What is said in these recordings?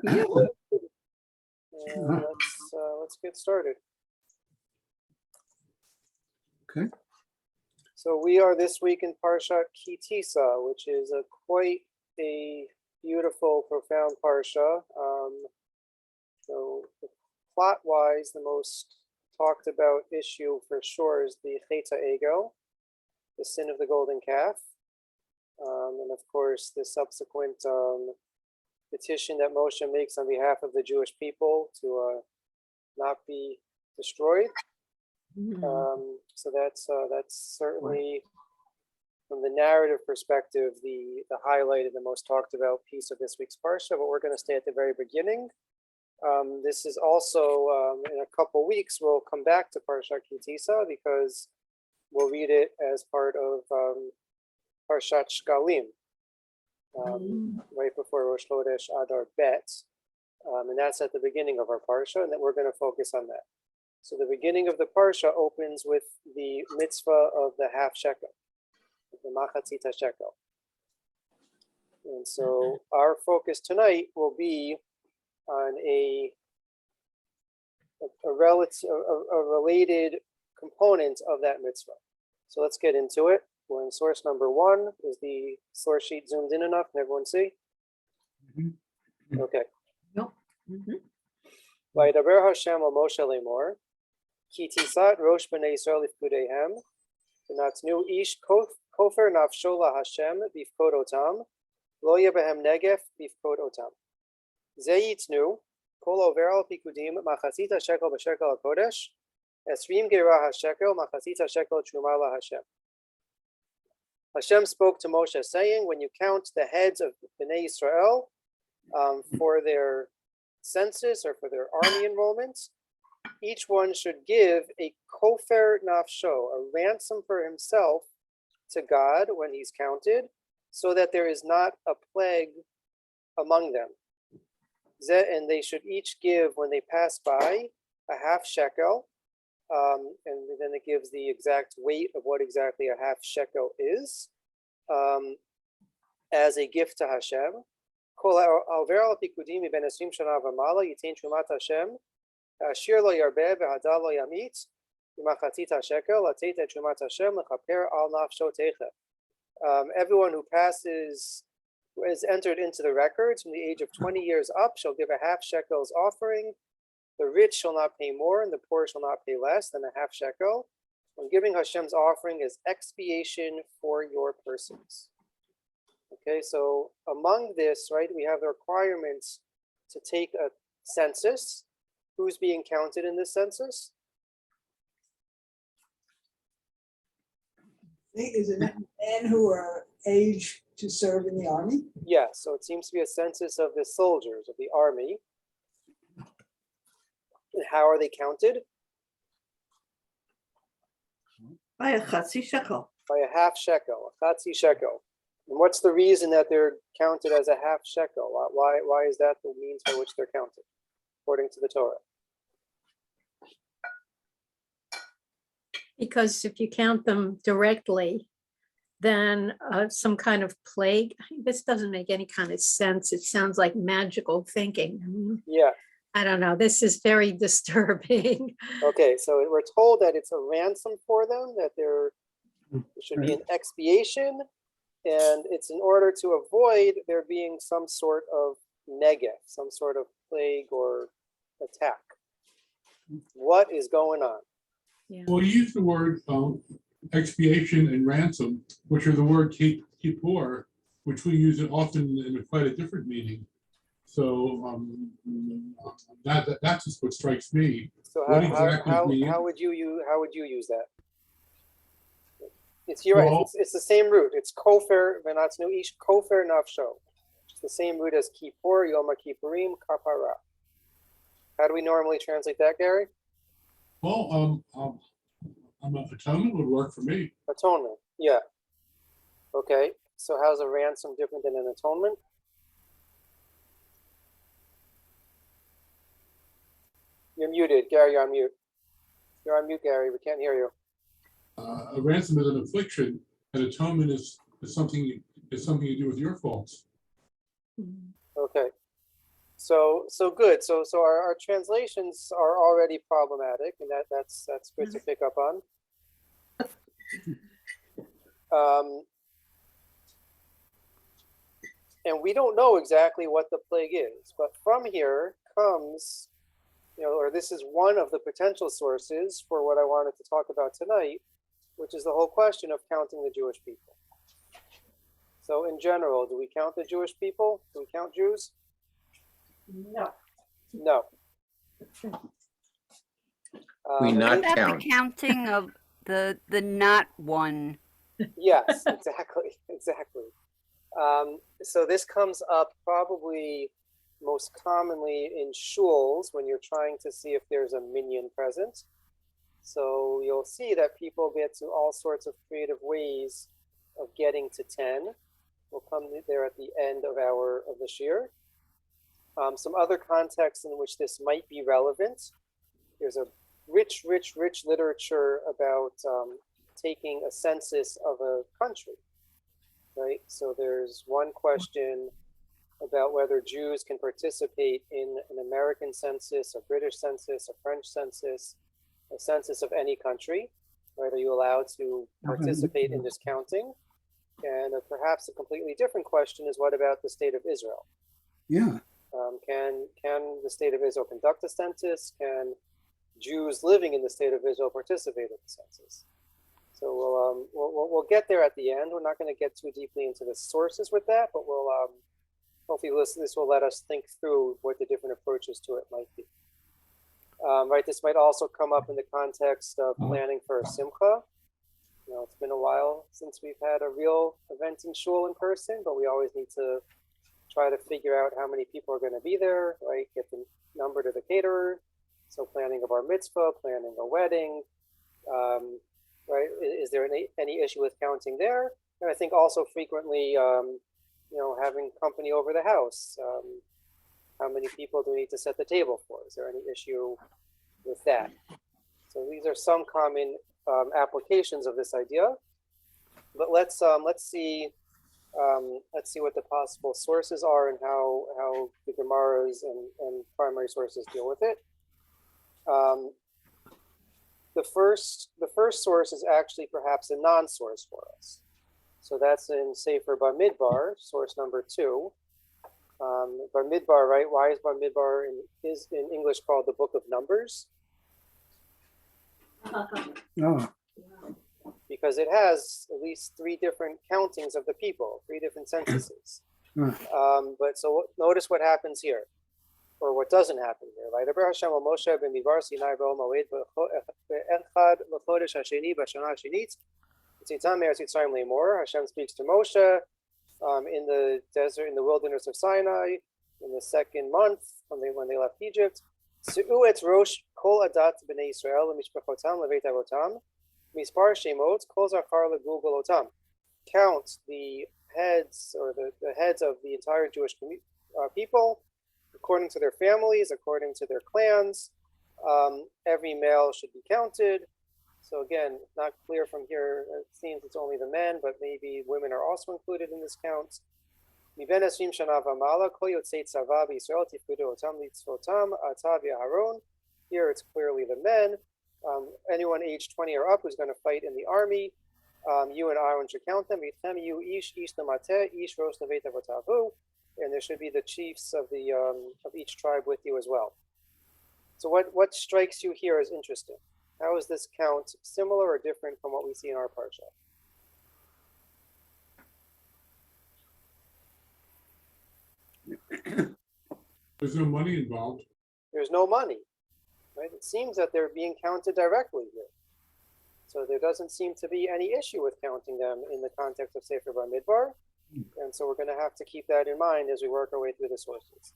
Yeah. Let's get started. Okay. So we are this week in Parshat Tisa, which is quite a beautiful, profound parsha. So plot-wise, the most talked about issue for sure is the Cheta Ego, the sin of the golden calf, and of course the subsequent petition that Moshe makes on behalf of the Jewish people to not be destroyed. So that's certainly, from the narrative perspective, the highlighted, the most talked about piece of this week's parsha. But we're going to stay at the very beginning. This is also in a couple weeks we'll come back to Parshat Tisa because we'll read it as part of Parshat Shkalim, right before Rosh Chodesh Adar Bet, and that's at the beginning of our parsha, and that we're going to focus on that. So the beginning of the parsha opens with the mitzvah of the half shekel, the machatzita shekel. And so our focus tonight will be on a related component of that mitzvah. So let's get into it. We're in source number 1. Is the source sheet zoomed in enough? Can everyone see? Okay. Nope. Vaydaber Hashem al Moshe lemor, ki tisat rosh b'nei Yisrael lifkudehem, v'natnu ish kofer nafsho la Hashem bifkod otam, lo yebehem negef bifkod otam. Ze yitnu kol over al pikudim machatzita shekel b'shekel hakodesh, esrim gerah hashekel machatzita shekel truma la Hashem. Hashem spoke to Moshe saying, when you count the heads of Bnei Yisrael for their census or for their army enrollments, each one should give a kofer nafsho, a ransom for himself to God when he's counted, so that there is not a plague among them. And they should each give, when they pass by, a half shekel, and then it gives the exact weight of what exactly a half shekel is, as a gift to Hashem. Kol alver al pikudim ben 20 shana v'mala yitain trumat Hashem, ashir lo yarbeh v'hadal lo yamit, v'machatzit hashekel latet et trumat Hashem lechaper al nafsho techa. Everyone who passes, who is entered into the records from the age of 20 years up, shall give a half shekel's offering. The rich shall not pay more, and the poor shall not pay less than a half shekel, when giving Hashem's offering as expiation for your persons. Okay, so among this, right, we have the requirements to take a census. Who's being counted in this census? Is it men who are aged to serve in the army? Yeah, so it seems to be a census of the soldiers of the army. And how are they counted? By a chatzi shekel. By a half shekel, a chatzi shekel. And what's the reason that they're counted as a half shekel? Why is that the means by which they're counted, according to the Torah? Because if you count them directly, then some kind of plague, this doesn't make any kind of sense. It sounds like magical thinking. I mean, Yeah. I don't know. This is very disturbing. Okay, so we're told that it's a ransom for them, that there should be an expiation, and it's in order to avoid there being some sort of negef, some sort of plague or attack. What is going on? Yeah. Well, you use the word expiation and ransom, which are the word kippur, which we use it often in quite a different meaning. So that's just what strikes me. So What exactly how would you use that? It's Well, it's the same root. It's kofer v'natznu ish kofer nafsho. It's the same root as kippur, yom kippurim, kapara. How do we normally translate that, Gary? Well, atonement would work for me. Atonement. Yeah. Okay. So how's a ransom different than an atonement? You're muted, Gary. You're on mute. You're on mute, Gary. We can't hear you. A ransom is an affliction, and atonement is something you do with your faults. Okay. So good. So our translations are already problematic, and that's good to pick up on. And we don't know exactly what the plague is, but from here comes, or this is one of the potential sources for what I wanted to talk about tonight, which is the whole question of counting the Jewish people. So in general, do we count the Jewish people? Do we count Jews? No. No. We at not least- About count. the counting of the not one. Yes, exactly, exactly. So this comes up probably most commonly in shuls when you're trying to see if there's a minyan present. So you'll see that people get to all sorts of creative ways of getting to 10. We'll come there at the end of the shir. Some other contexts in which this might be relevant. There's a rich literature about taking a census of a country, right? So there's one question about whether Jews can participate in an American census, a British census, a French census, a census of any country, right? Are you allowed to participate in this counting? And perhaps a completely different question is, what about the state of Israel? Yeah. Can the state of Israel conduct a census? Can Jews living in the state of Israel participate in the census? So we'll get there at the end. We're not going to get too deeply into the sources with that, but we'll hopefully this will let us think through what the different approaches to it might be. Right, this might also come up in the context of planning for a simcha. It's been a while since we've had a real event in shul in person, but we always need to try to figure out how many people are going to be there, right? Get the number to the caterer. So planning a bar mitzvah, planning a wedding, right? Is there any issue with counting there? And I think also frequently, having company over the house. How many people do we need to set the table for? Is there any issue with that? So these are some common applications of this idea. But let's see what the possible sources are and how the Gemaras and primary sources deal with it. The first source is actually perhaps a non-source for us. So that's in Sefer Bamidbar, source number 2. Bamidbar, right? Why is Bamidbar is in English called the Book of Numbers? Oh, Because it has at least 3 different countings of the people, 3 different censuses. But so notice what happens here, or what doesn't happen here. Right? Hashem Moshe b'midbar Sinai b'Omoed b'Echad l'chodesh hasheni b'shana hashenit tzitza me'eretz Mitzrayim le'mor. Hashem speaks to Moshe in the desert, in the wilderness of Sinai, in the 2nd month when they left Egypt. Su'u et rosh kol adat b'nei Yisrael l'mishpachotam leveit avotam mispar shemot kol zachar legugol otam. Count the heads, or the heads of the entire Jewish people according to their families, according to their clans. Every male should be counted. So again, not clear from here. It seems it's only the men, but maybe women are also included in this count. Here it's clearly the men. Anyone aged 20 or up who's going to fight in the army, you and Aaron should count them. And there should be the chiefs of each tribe with you as well. So what strikes you here as interesting? How is this count similar or different from what we see in our parsha? There's no money involved. There's no money, right? It seems that they're being counted directly here. So there doesn't seem to be any issue with counting them in the context of Sefer Bamidbar. And so we're going to have to keep that in mind as we work our way through the sources.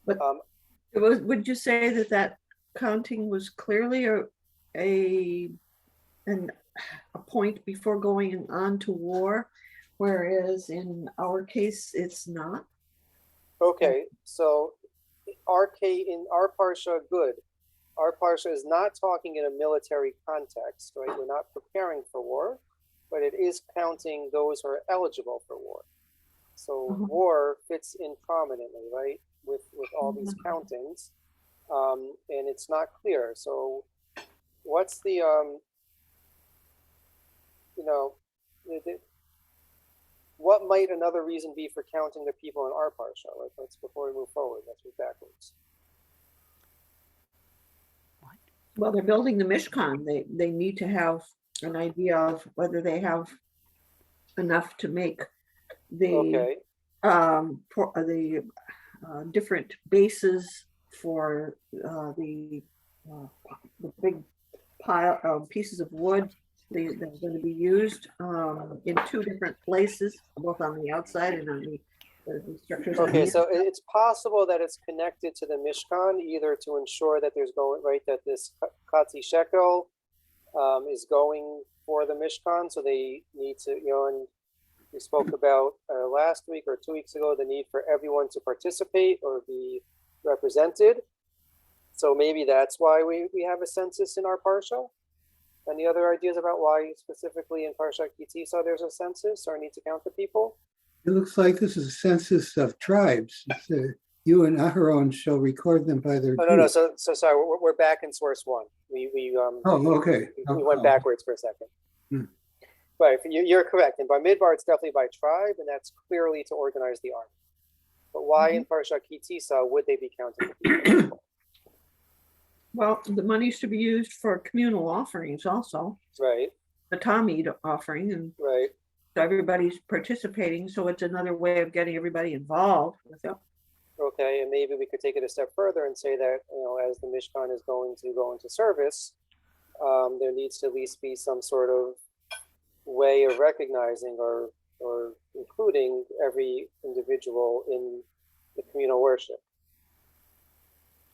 But would you say that counting was clearly a point before going on to war, whereas in our case it's not? Okay, so in our parsha, good. Our parsha is not talking in a military context, right? We're not preparing for war, but it is counting those who are eligible for war. So war fits in prominently, right, all these countings, and it's not clear. So what's the, you know, what might another reason be for counting the people in our parsha? Like, let's, before we move forward, let's move backwards. Well, they're building the Mishkan. They need to have an idea of whether they have enough to make the Okay, different bases for the big pieces of wood that are going to be used in two different places, both on the outside and on the structures. on okay, the so it's possible that it's connected to the Mishkan, either to ensure that there's going, right, that this Katzi Shekel is going for the Mishkan, so they need to, you know, and we spoke about last week or 2 weeks ago, the need for everyone to participate or be represented. So maybe that's why we have a census in our parsha. Any other ideas about why specifically in Parsha Ki Tisa there's a census or need to count the people? It looks like this is a census of tribes. You and Aharon shall record them by their. Oh, no. deeds. So sorry, we're back in source one. Oh, okay. We went backwards for a second. Hmm. Right, you're correct. And by Midbar, it's definitely by tribe, and that's clearly to organize the army. But why in Parsha Ki Tisa would they be counting the people? Well, the money's to be used for communal offerings also, Right, the Tamid offering, and right. so everybody's participating. So it's another way of getting everybody involved with it. Okay, and maybe we could take it a step further and say that, you know, as the Mishkan is going to go into service, there needs to at least be some sort of way of recognizing or including every individual in the communal worship.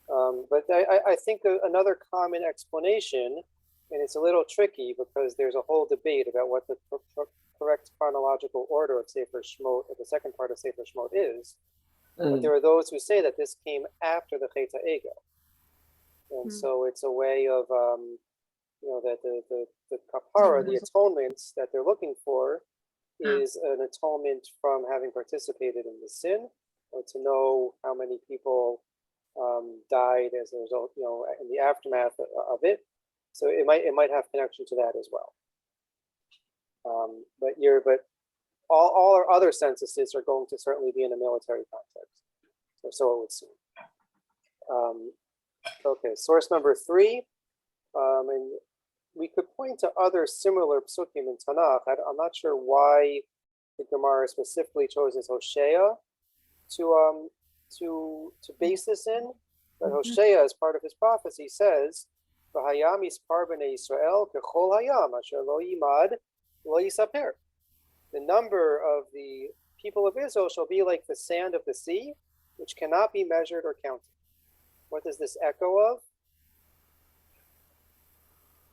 But I think another common explanation, and it's a little tricky because there's a whole debate about what the correct chronological order of Sefer Shemot, or the second part of Sefer Shemot is. But there are those who say that this came after the Chet HaEgel. And so it's a way of, you know, that the kapara, the atonements that they're looking for is an atonement from having participated in the sin, or to know how many people died as a result, you know, in the aftermath of it. So it might have connection to that as well. But all our other censuses are going to certainly be in a military context. So it would seem. Okay, source number 3, and we could point to other similar psukim in Tanakh. I'm not sure why the Gemara specifically chose as Hosea to base this in, but Hosea, as part of his prophecy, says, "V'hayam yispar b'nei Yisrael kechol hayam asher lo yimad lo yisaper." The number of the people of Israel shall be like the sand of the sea, which cannot be measured or counted. What does this echo of?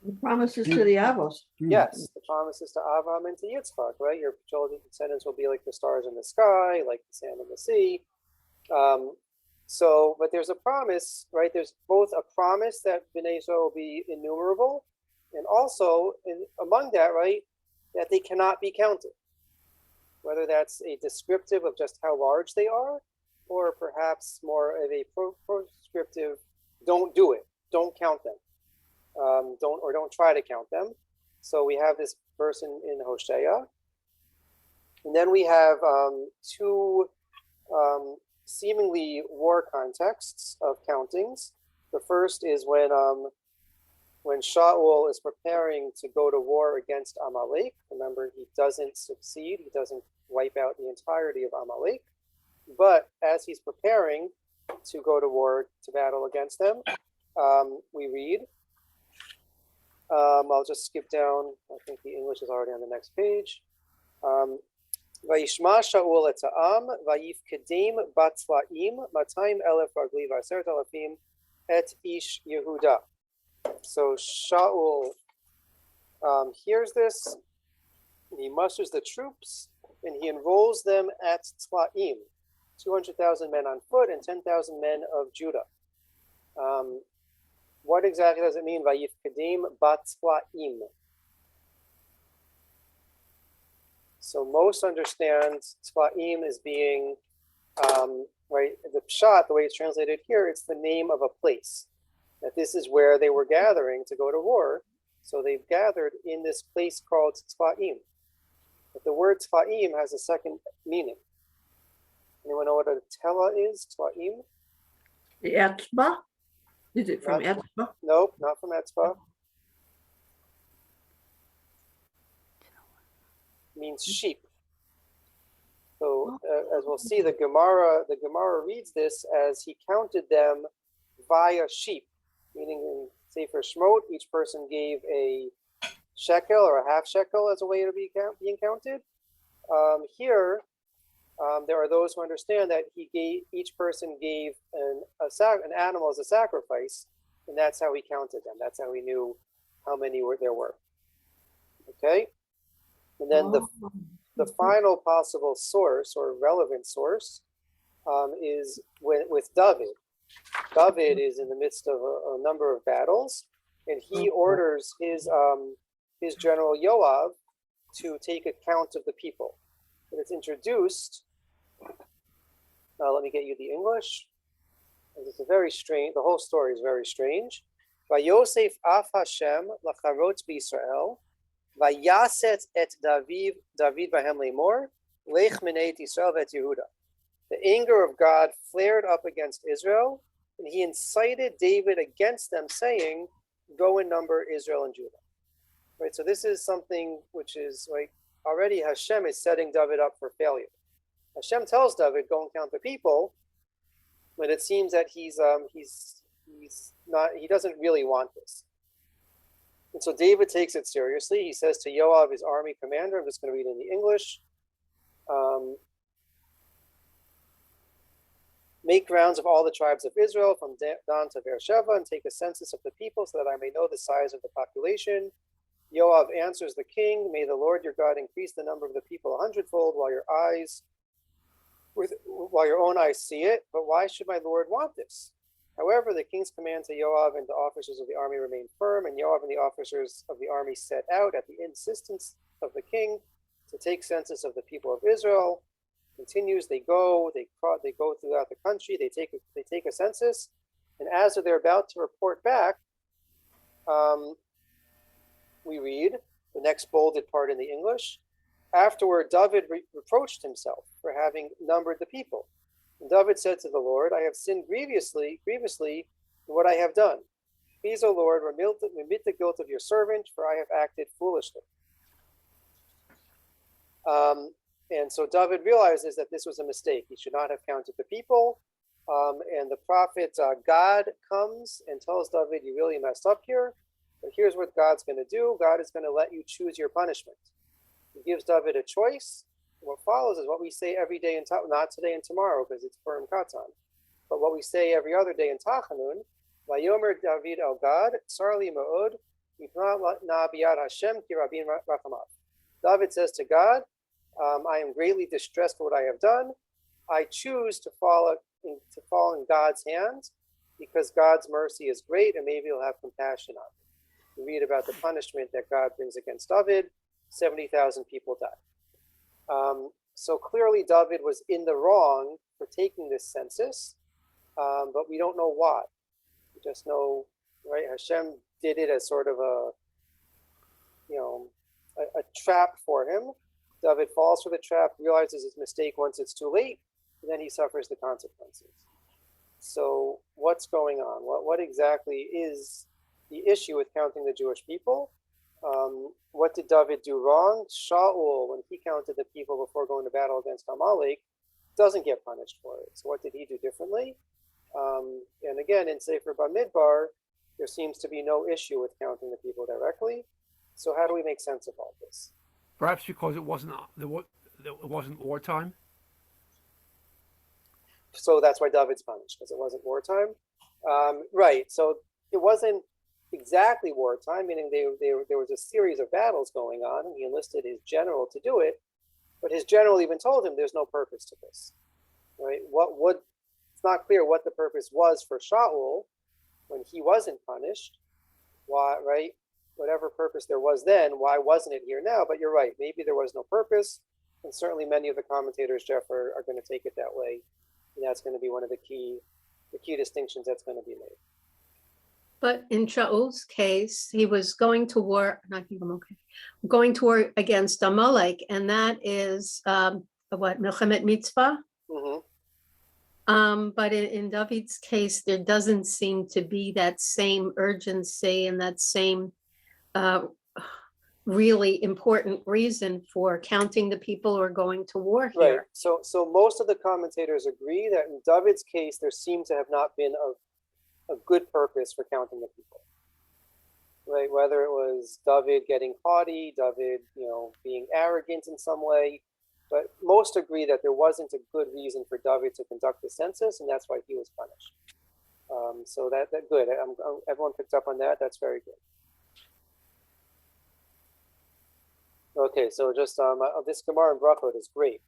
The promises to the Avos. Yes, the promises to Avraham and to Yitzchak, right? Your children's descendants will be like the stars in the sky, like the sand in the sea. But there's a promise, right? There's both a promise that Bnei Israel will be innumerable, and also among that, right, that they cannot be counted. Whether that's a descriptive of just how large they are, or perhaps more of a prescriptive, don't do it, don't count them, don't try to count them. So we have this verse in Hosea, and then we have two seemingly war contexts of countings. The first is when Shaul is preparing to go to war against Amalek. Remember, he doesn't succeed. He doesn't wipe out the entirety of Amalek. But as he's preparing to go to war, to battle against them, we read, I'll just skip down. I think the English is already on the next page. Vayishma Shaul et ha'am, vayifkedim batzlaim, 200,000 ragli v'aseret alafim et ish Yehuda. So Shaul hears this, and he musters the troops, and he enrolls them at Tlaim, 200,000 men on foot and 10,000 men of Judah. What exactly does it mean, Vayifkedim batzlaim? So most understand Tlaim as being Right, the pshat, the way it's translated here, it's the name of a place. That this is where they were gathering to go to war. So they've gathered in this place called Tzfa'im. But the word Tzfa'im has a second meaning. Anyone know what a tela is? Tzfa'im? The Etzba? Is it from Not- Etzba? Nope, not from Etzba. Means sheep. So as we'll see, the Gemara reads this as he counted them via sheep, meaning in Sefer Shmot, each person gave a shekel or a half shekel as a way to be being counted. Here, there are those who understand that each person gave an animal as a sacrifice, and that's how he counted them. That's how he knew how many there were. Okay, and then the final possible source or relevant source is with David. David is in the midst of a number of battles, and he orders his general Yoav to take account of the people. And it's introduced. Let me get you the English. It's a very strange. The whole story is very strange. Vayosef af Hashem lacharot b'Yisrael. Vayaset et David vahem lemor lech minei Yisrael vet Yehuda. The anger of God flared up against Israel, and he incited David against them, saying, "Go and number Israel and Judah." Right. So this is something which is like already Hashem is setting David up for failure. Hashem tells David, "Go and count the people," but it seems that he's not. He doesn't really want this. And so David takes it seriously. He says to Yoav, his army commander, I'm just going to read in the English, make rounds of all the tribes of Israel from Dan to Beersheba and take a census of the people so that I may know the size of the population. Yoav answers the king, may the Lord your God increase the number of the people 100-fold while your own eyes see it. But why should my Lord want this? However, the king's command to Yoav and the officers of the army remained firm, and Yoav and the officers of the army set out at the insistence of the king to take census of the people of Israel. Continues, they go throughout the country, they take a census, and as they're about to report back, we read the next bolded part in the English. Afterward, David reproached himself for having numbered the people. And David said to the Lord, I have sinned grievously in what I have done. Please, O Lord, remit the guilt of your servant, for I have acted foolishly. And so David realizes that this was a mistake. He should not have counted the people. And the prophet God comes and tells David, you really messed up here. But here's what God's going to do. God is going to let you choose your punishment. He gives David a choice. What follows is what we say every day, not today and tomorrow, because it's Purim Katan, but what we say every other day in Tachanun. Vayomer David el Gad, Sarli Ma'od, Na Biyad Hashem Ki Rabin Rachamav. David says to God, I am greatly distressed for what I have done. I choose to fall in God's hands because God's mercy is great, and maybe He'll have compassion on me. We read about the punishment that God brings against David. 70,000 people died. So clearly David was in the wrong for taking this census, but we don't know why. We just know, right? Hashem did it as sort of a trap for him. David falls for the trap, realizes his mistake once it's too late, and then he suffers the consequences. So what's going on? What exactly is the issue with counting the Jewish people? What did David do wrong? Shaul, when he counted the people before going to battle against Amalek, doesn't get punished for it. So what did he do differently? And again, in Sefer Bamidbar, there seems to be no issue with counting the people directly. So how do we make sense of all this? Perhaps because it wasn't wartime. So that's why David's punished, because it wasn't wartime. Right. So it wasn't exactly wartime, meaning there was a series of battles going on, and he enlisted his general to do it. But his general even told him there's no purpose to this. Right? It's not clear what the purpose was for Shaul when he wasn't punished. Why, right? Whatever purpose there was then, why wasn't it here now? But you're right, maybe there was no purpose, and certainly many of the commentators, Jeff, are going to take it that way And that's going to be one of the key distinctions that's going to be made. But in Shaul's case, he was going to war, I think I'm okay, going to war against Amalek, and that is what, Milchemet Mitzvah? Hmm. But in David's case, there doesn't seem to be that same urgency and that same really important reason for counting the people who are going to war Right. here. So most of the commentators agree that in David's case, there seems to have not been a good purpose for counting the people. Right, whether it was David getting haughty, David, being arrogant in some way, but most agree that there wasn't a good reason for David to conduct the census, and that's why he was punished. So that good. Everyone picked up on that. That's very good. Okay, so just this Gemara in Brachot is great.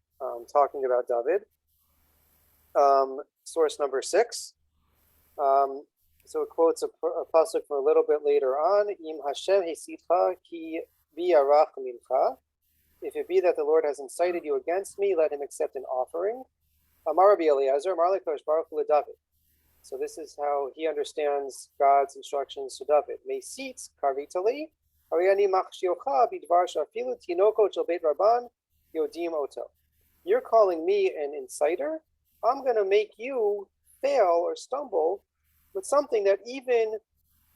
Talking about David. Source number 6. So it quotes a pasuk from a little bit later on. Im Hashem hesitcha ki biyarach mincha. If it be that the Lord has incited you against me, let him accept an offering. Amar Rabbi Eliezer, Amar leKadosh Baruch Hu leDavid. So this is how he understands God's instructions to David. Mesitz karitali, ariani machshiocha bidvar shafilu tinoko shel beit rabban yodim oto. You're calling me an inciter? I'm going to make you fail or stumble with something that even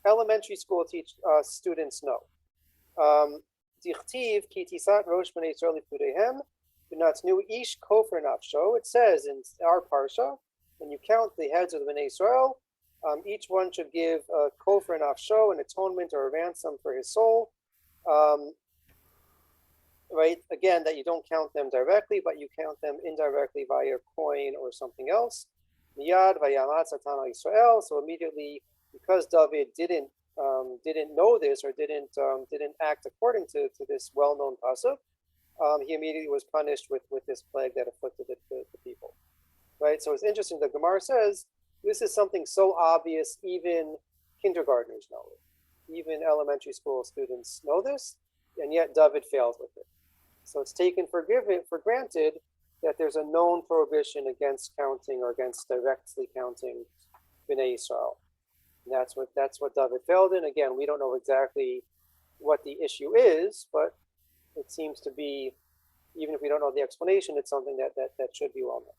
elementary school students know. Dichtiv ki tisat rosh bnei Yisrael lipudehem v'natznu ish kofer nafsho. It says in our parsha, when you count the heads of the Bnei Yisrael, each one should give a kofer nafsho, an atonement or a ransom for his soul. Right? Again, that you don't count them directly, but you count them indirectly via coin or something else. Miyad vayamat satan al Yisrael. So immediately, because David didn't know this or didn't act according to this well-known pasuk, he immediately was punished with this plague that afflicted the people. Right. So it's interesting. The Gemara says this is something so obvious, even kindergartners know it, even elementary school students know this, and yet David failed with it. So it's taken for granted that there's a known prohibition against counting or against directly counting Bnei Yisrael. And that's what David failed in. Again, we don't know exactly what the issue is, but it seems to be, even if we don't know the explanation, it's something that should be well known.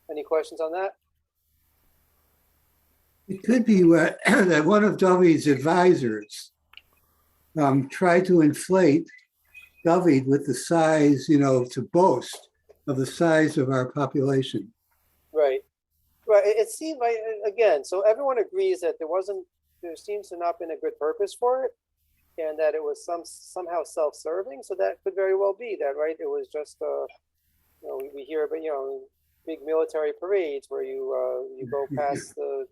Any questions on that? It could be that one of David's advisors tried to inflate David with the size, to boast of the size of our population. Right. It seemed like, again, so everyone agrees that there seems to not been a good purpose for it, and that it was somehow self-serving. So that could very well be that, right? It was just, we hear about, big military parades where you go past the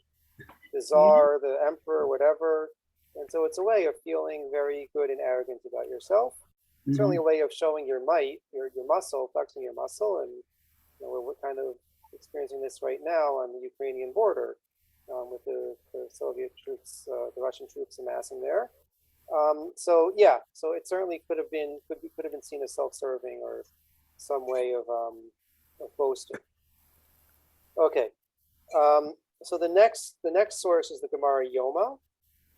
czar, the emperor, whatever, and so it's a way of feeling very good and arrogant about yourself. It's certainly a way of showing your might, your muscle, flexing your muscle, and we're kind of experiencing this right now on the Ukrainian border with the Soviet troops, the Russian troops amassing there. So it certainly could have been seen as self-serving or some way of boasting. Okay, so the next source is the Gemara Yoma.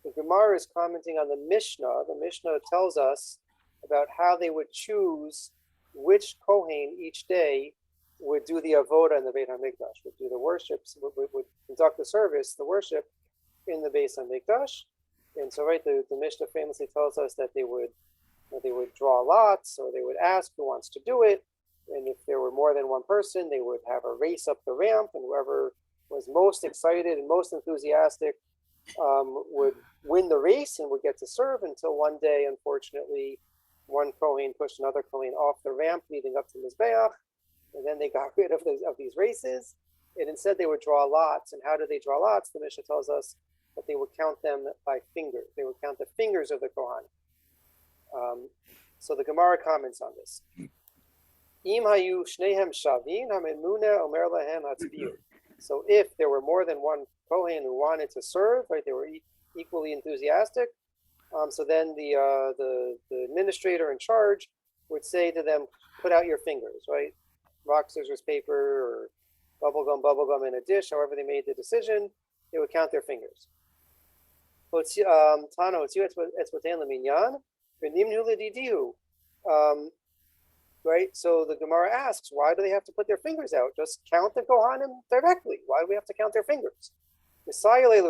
The Gemara is commenting on the Mishnah. The Mishnah tells us about how they would choose which Kohen each day would do the avoda in the Beit HaMikdash, would do the worships, would conduct the service, the worship in the Beit HaMikdash. And so, right, the Mishnah famously tells us that they would draw lots, or they would ask who wants to do it. And if there were more than one person, they would have a race up the ramp, and whoever was most excited and most enthusiastic would win the race and would get to serve, until one day, unfortunately, one Kohen pushed another Kohen off the ramp leading up to Mizbeach, and then they got rid of these races, and instead they would draw lots. And how do they draw lots? The Mishnah tells us that they would count them by finger. They would count the fingers of the Kohen. So the Gemara comments on this. Im hayu shnehem shavin hamemuna omer lahem hatzbiu. So if there were more than one Kohen who wanted to serve, right, they were equally enthusiastic. So then the administrator in charge would say to them, "Put out your fingers," right? rock, scissors, paper, or bubble gum in a dish, however they made the decision, they would count their fingers. Tano, right? So the Gemara asks, why do they have to put their fingers out? Just count the Kohanim directly. Why do we have to count their fingers? This supports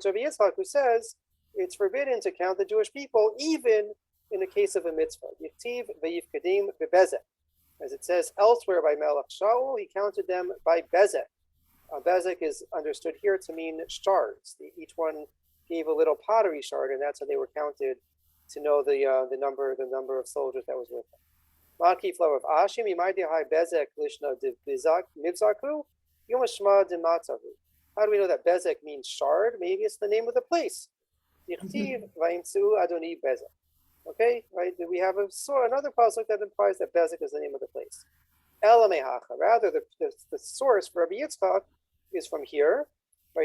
Rabbi Yitzchak, who says it's forbidden to count the Jewish people even in the case of a mitzvah. As it says elsewhere by Melech Shaul, he counted them by bezek. Bezek is understood here to mean shards. Each one gave a little pottery shard, and that's how they were counted to know the number of soldiers that was with them. Maki flow of Ashim, Yimaydihai Bezek Lishna Mibzaku, Yomashma Dimatzahu. How do we know that Bezek means shard? Maybe it's the name of the place. Yichtiv Vaimtsu Adoni Bezek. Okay, right? We have another pasuk that implies that Bezek is the name of the place. Elamehacha. Rather, the source for Rabbi Yitzchak is from here. The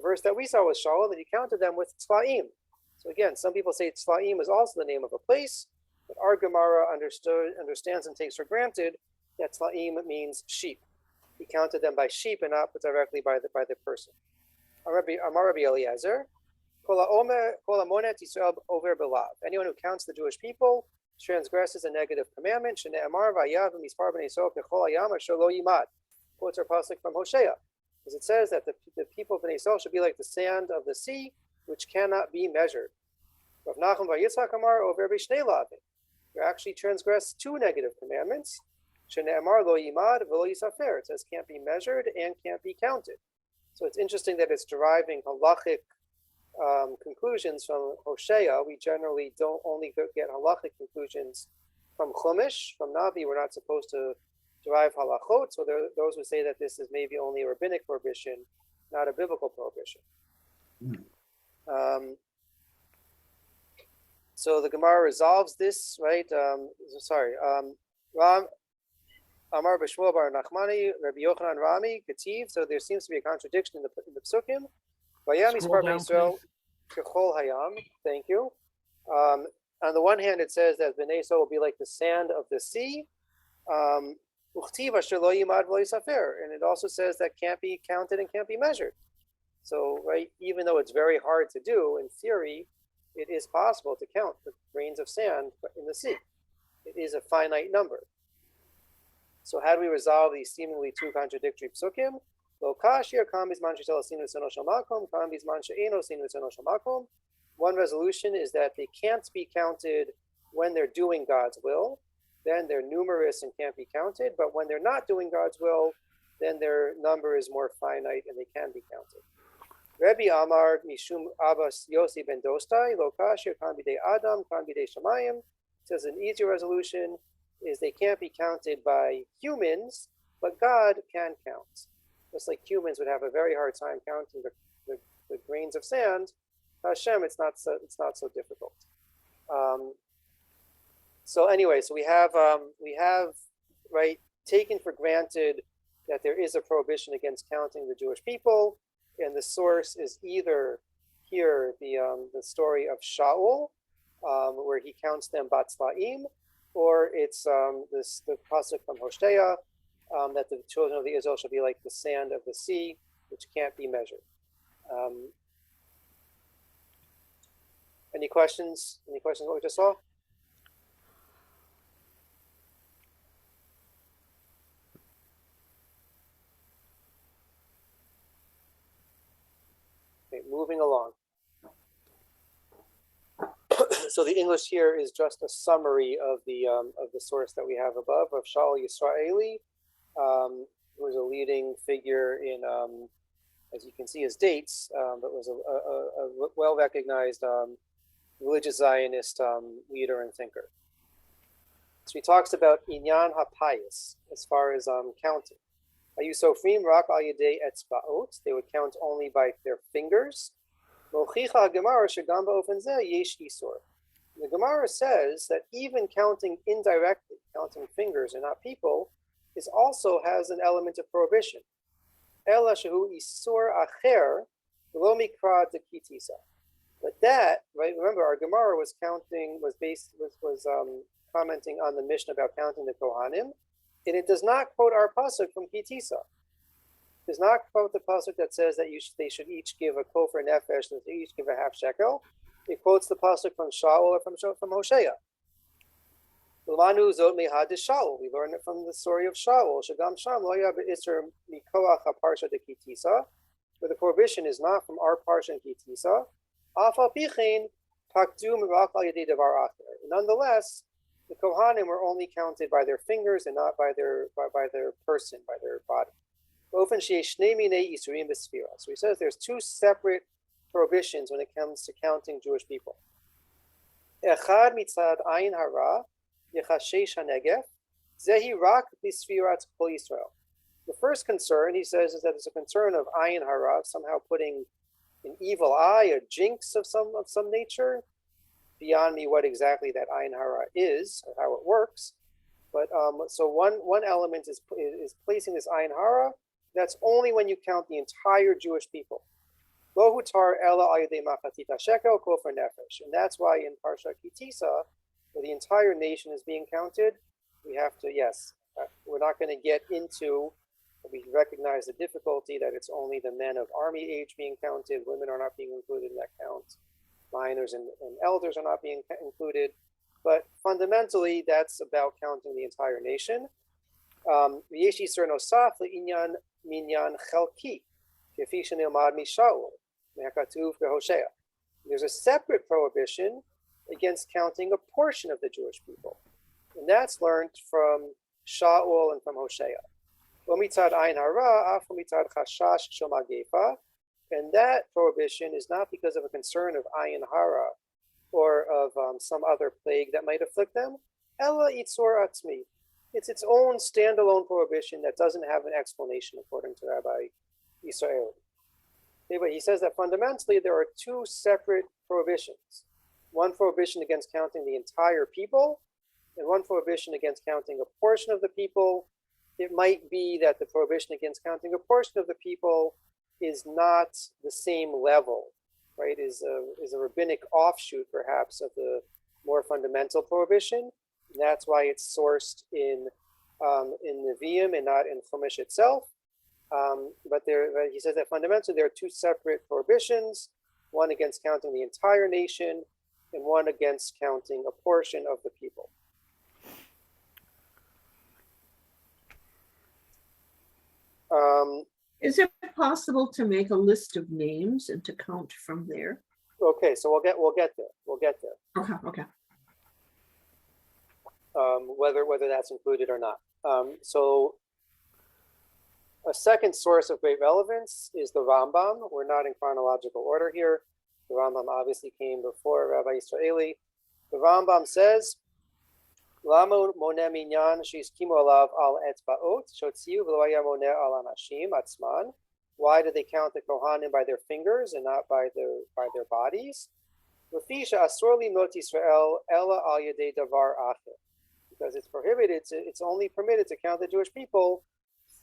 verse that we saw was Shaul, that he counted them with tzlaim. So again, some people say tzlaim is also the name of a place, but our Gemara understands and takes for granted that tzlaim means sheep. He counted them by sheep and not directly by the person. Amar Rabbi Eliezer, anyone who counts the Jewish people transgresses a negative commandment. Quotes our pasuk from Hosea, as it says that the people of Bnei Yisrael should be like the sand of the sea, which cannot be measured. Rav Nachum bar Yitzchak Amar over b'shnei lavin. You actually transgress two negative commandments. Shene'amar lo yimad v'lo yisafer. It says can't be measured and can't be counted. So it's interesting that it's deriving halachic conclusions from Hosea. We generally don't only get halachic conclusions from Chumash, from Navi. We're not supposed to derive halachot. So there are those who say that this is maybe only a rabbinic prohibition, not a biblical prohibition. So the Gemara resolves this, right? Amar B'Shmuel bar Nachmani, Rabbi Yochanan Rami, Ketiv. So there seems to be a contradiction in the psukim. Vayam Scroll Yisparba down, Yisrael please. Kechol Hayam. Thank you. On the one hand, it says that Bnei Yisrael will be like the sand of the sea. Uchtiv asher lo yimad v'lo yisafer. And it also says that can't be counted and can't be measured. So, right, even though it's very hard to do, in theory, it is possible to count the grains of sand in the sea. It is a finite number. So how do we resolve these seemingly two contradictory psukim? One resolution is that they can't be counted when they're doing God's will. Then they're numerous and can't be counted. But when they're not doing God's will, then their number is more finite and they can be counted. Rebbe Amar Mishum Abbas Yossi ben Dostai Lokashir Kan Bidei Adam Kan Bidei Shamayim says an easy resolution is they can't be counted by humans, but God can count. Just like humans would have a very hard time counting the grains of sand, Hashem, it's not so difficult. So anyway, so we have right taken for granted that there is a prohibition against counting the Jewish people. And the source is either here the story of Shaul, where he counts them batzlaim, or it's the pasuk from Hosea that the children of the Israel shall be like the sand of the sea, which can't be measured. Any questions? Any questions? What we just saw? Okay, moving along. So the English here is just a summary of the source that we have above of Shaul Yisraeli, who was a leading figure in, as you can see, his dates, but was a well-recognized religious Zionist leader and thinker. So he talks about Inyan HaPayis as far as counting. Ayusofrim rak al yedei etzbaot. They would count only by their fingers. Mochicha Gemara shegam ba'ofen zeh yesh isur. The Gemara says that even counting indirectly, counting fingers and not people, also has an element of prohibition. Ela shehu isur acher lo mikra de Tisa. But that, right? Remember, our Gemara was commenting on the Mishnah about counting the Kohanim, and it does not quote our pasuk from Kitisa. It does not quote the pasuk that says that they should each give a kofar nefesh, and they each give a half shekel. It quotes the pasuk from Shaul or from Hosea. L'manu zot mehad Shaul. We learn it from the story of Shaul. Shagam sham lo yah be'isur mikoach haparsha de Kitisa, where the prohibition is not from our parsha in Kitisa. Afal pichein takdu mirak al yedei davar acher. Nonetheless, the Kohanim were only counted by their fingers and not by their person, by their body. So he says there's two separate prohibitions when it comes to counting Jewish people. Echad mitzad ayin hara yechashesh hanegef zehi rak b'sfirat kol Yisrael. The first concern, he says, is that it's a concern of ayin hara, somehow putting an evil eye, a jinx of some nature. Beyond me what exactly that ayin hara is or how it works, but so one element is placing this ayin hara. That's only when you count the entire Jewish people. Lo hutar ela al yedei machatita shekel kofar nefesh, and that's why in Parsha Kitisa, where the entire nation is being counted, we have to we're not going to get into. We recognize the difficulty that it's only the men of army age being counted. Women are not being included in that count. Minors and elders are not being included, but fundamentally that's about counting the entire nation. There's a separate prohibition against counting a portion of the Jewish people, and that's learned from Shaul and from Hosea. And that prohibition is not because of a concern of ayin hara or of some other plague that might afflict them. Ella itzor atzmi. It's its own standalone prohibition that doesn't have an explanation according to Rabbi Israel. Okay, but he says that fundamentally there are two separate prohibitions. One prohibition against counting the entire people, and one prohibition against counting a portion of the people. It might be that the prohibition against counting a portion of the people is not the same level, right? Is a rabbinic offshoot, perhaps, of the more fundamental prohibition. And that's why it's sourced in Nevi'im and not in Chumash itself. But he says that fundamentally there are two separate prohibitions: one against counting the entire nation, and one against counting a portion of the people. Is it possible to make a list of names and to count from there? Okay, so we'll get there. Okay. Whether that's included or not. So a second source of great relevance is the Rambam. We're not in chronological order here. The Rambam obviously came before Rabbi Israeli. The Rambam says, Lama moneh minyan shehiskimu alav al etzbaot shotziu v'lo haya moneh al anashim atzman. Why do they count the Kohanim by their fingers and not by their bodies? Lefi she'asur limnot Yisrael ela al yedei davar acher. Because it's prohibited. It's only permitted to count the Jewish people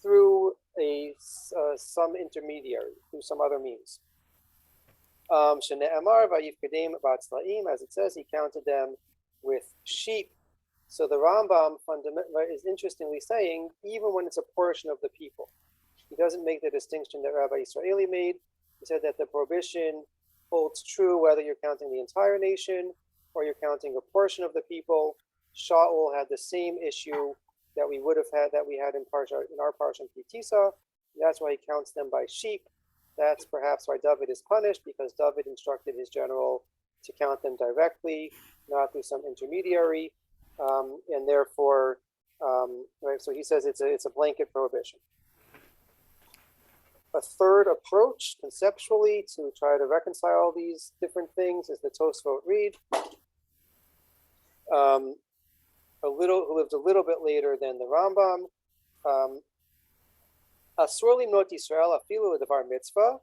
through some intermediary, through some other means. Shene'emar vayifkedim b'atzlaim, as it says, he counted them with sheep. So the Rambam is interestingly saying, even when it's a portion of the people, he doesn't make the distinction that Rabbi Israeli made. He said that the prohibition holds true whether you're counting the entire nation or you're counting a portion of the people. Shaul had the same issue that we had in our parsha in Tisa. That's why he counts them by sheep. That's perhaps why David is punished, because David instructed his general to count them directly, not through some intermediary. And therefore, right, so he says it's a blanket prohibition. A third approach, conceptually, to try to reconcile these different things is the Tosfot read, who lived a little bit later than the Rambam. Asur limnot Yisrael afilu ledavar mitzvah,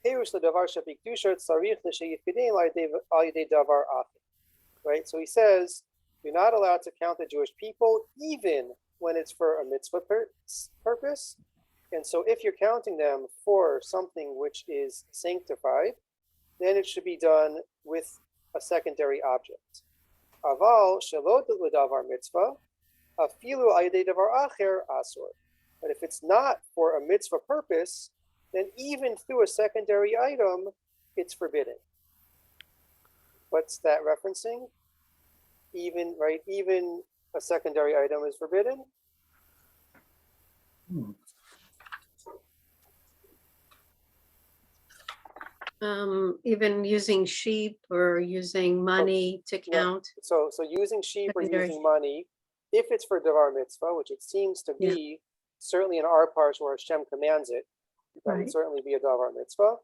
perush ledavar shebikdusha tzarich l'sheyifkedim al yedei davar acher. Right, so he says, you're not allowed to count the Jewish people even when it's for a mitzvah purpose. And so if you're counting them for something which is sanctified, then it should be done with a secondary object. Aval shelo l'davar mitzvah, afilu al yedei davar acher asur. But if it's not for a mitzvah purpose, then even through a secondary item, it's forbidden. What's that referencing? Even, right? Even a secondary item is forbidden. Even using sheep or using money to Yeah. count. So using sheep or Secondary. using money, if it's for davar mitzvah, which it seems to Yeah. be, certainly in our parsha where Hashem commands it, that would Right. certainly be a davar mitzvah.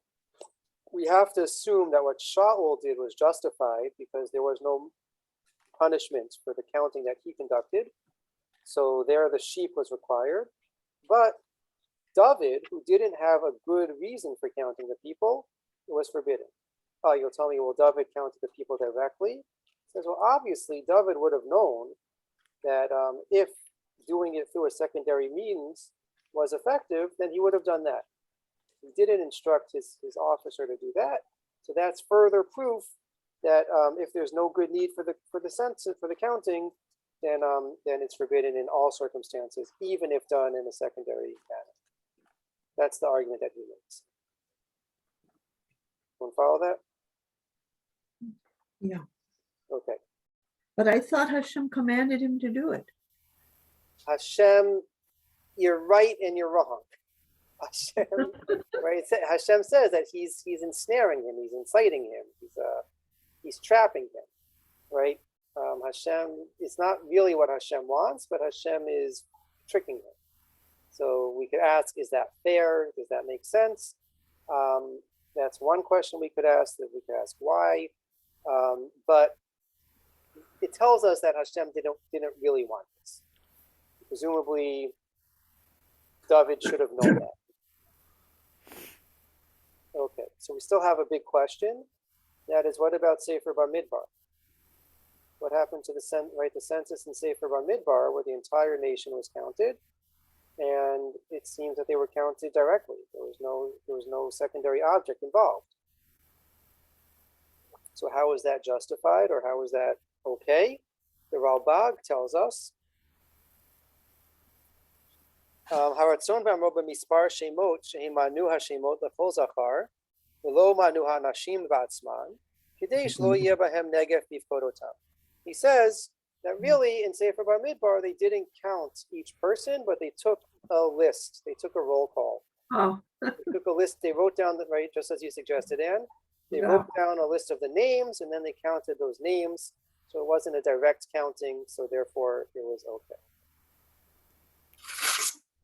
We have to assume that what Shaul did was justified because there was no punishment for the counting that he conducted. So there the sheep was required. But David, who didn't have a good reason for counting the people, it was forbidden. You'll tell me, well, David counted the people directly. He says, well, obviously, David would have known that if doing it through a secondary means was effective, then he would have done that. He didn't instruct his officer to do that. So that's further proof that if there's no good need for the census, for the counting, then it's forbidden in all circumstances, even if done in a secondary manner. That's the argument that he makes. Want to follow that? Yeah. Okay. But I thought Hashem commanded him to do it. Hashem, you're right and you're wrong. Hashem, right? Hashem says that he's ensnaring him, he's inciting him, he's trapping him, right? Hashem, it's not really what Hashem wants, but Hashem is tricking him. So we could ask, is that fair? Does that make sense? That's one question we could ask. That we could ask why, but it tells us that Hashem didn't really want this. Presumably, David should have known that. Okay, so we still have a big question. That is, what about Sefer Bamidbar? What happened to the census in Sefer Bamidbar, where the entire nation was counted, and it seems that they were counted directly. There was no secondary object involved. So how is that justified, or how is that okay? The Ralbag tells us, Haratzon b'amro b'mispar shemot shehimanu hashemot lechol zachar v'lo manu hanashim b'atzman kidei shlo yeh bahem negef bifkodotam. He says that really in Sefer Bamidbar they didn't count each person, but they took a list. They took a roll call. Oh, They took a list. They wrote down right, just as you suggested, Anne. They Yeah. wrote down a list of the names, and then they counted those names. So it wasn't a direct counting. So therefore, it was okay.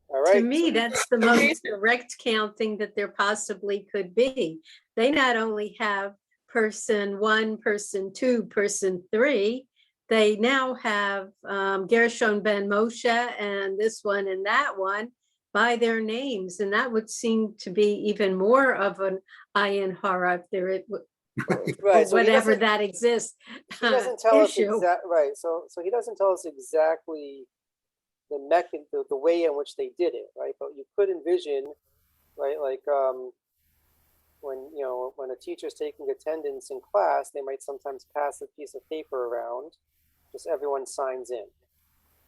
All right. To me, that's the most direct counting that there possibly could be. They not only have person 1, person 2, person 3, they now have Gershon ben Moshe and this one and that one by their names. And that would seem to be even more of an ayin hara if there Right. So whatever that exists. he doesn't tell us issue. exactly. Right. So he doesn't tell us exactly the way in which they did it. Right. But you could envision, right, like when a teacher's taking attendance in class, they might sometimes pass a piece of paper around, just everyone signs in.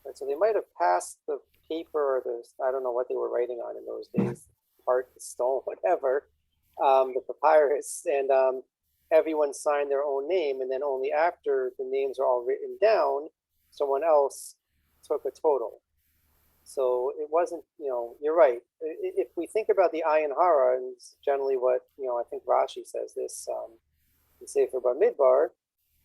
Right, so they might have passed the paper or I don't know what they were writing on in those days, art, stone, whatever, the papyrus, and everyone signed their own name, and then only after the names are all written down, someone else took a total. So it wasn't, you're right. If we think about the ayin hara, and it's generally what, I think Rashi says this in Sefer Bamidbar,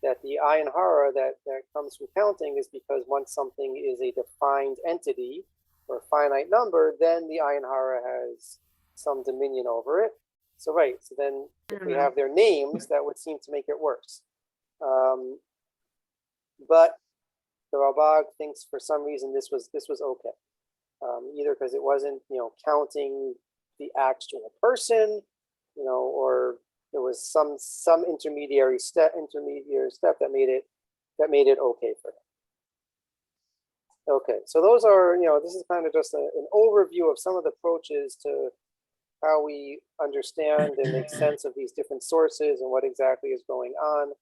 that the ayin hara that comes from counting is because once something is a defined entity or a finite number, then the ayin hara has some dominion over it. So right, so then if we have their names, that would seem to make it worse. But the Ralbag thinks for some reason this was okay, either because it wasn't counting the actual person, or there was some intermediary step that made it okay for him. Okay, so those are this is kind of just an overview of some of the approaches to how we understand and make sense of these different sources and what exactly is going on,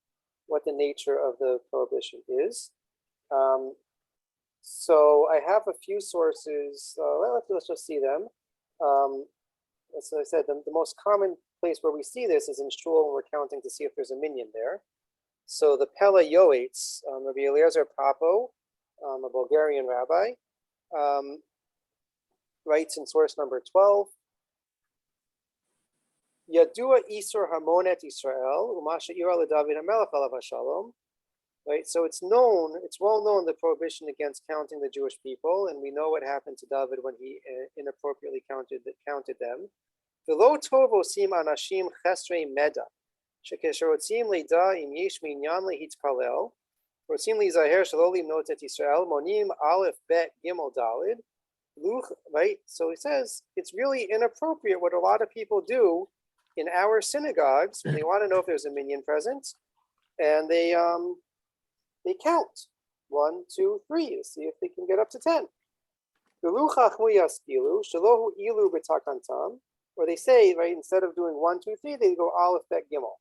what the nature of the prohibition is. So I have a few sources. Let's just see them. As I said, the most common place where we see this is in shul when we're counting to see if there's a minyan there. So the Pella Yoetz, Rabbi Eliezer Papo, a Bulgarian rabbi, writes in source number 12, Yadua Isur Hamonet Israel, Umasha Ira LeDavid HaMelech Alav HaShalom. Right, so it's well known the prohibition against counting the Jewish people, and we know what happened to David when he inappropriately counted them. V'lo tov osim anashim chesrei meda, shekesher rotzim leida im yesh minyan lehitpalel, rotzim lizaher shelo limnot et Yisrael, monim aleph bet gimel dalid, luch. Right, so he says it's really inappropriate what a lot of people do in our synagogues when they want to know if there's a minyan present, and they count 1, 2, 3 to see if they can get up to 10. Or they say, right, instead of doing 1, 2, 3, they go Aleph Bet Gimel.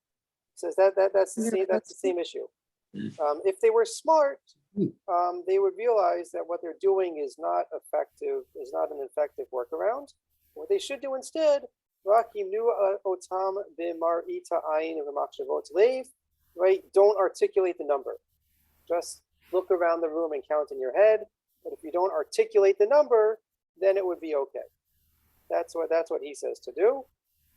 Says that's the same issue. If they were smart, they would realize that what they're doing is not effective, is not an effective workaround. What they should do instead, right, don't articulate the number. Just look around the room and count in your head. But if you don't articulate the number, then it would be okay. That's what he says to do.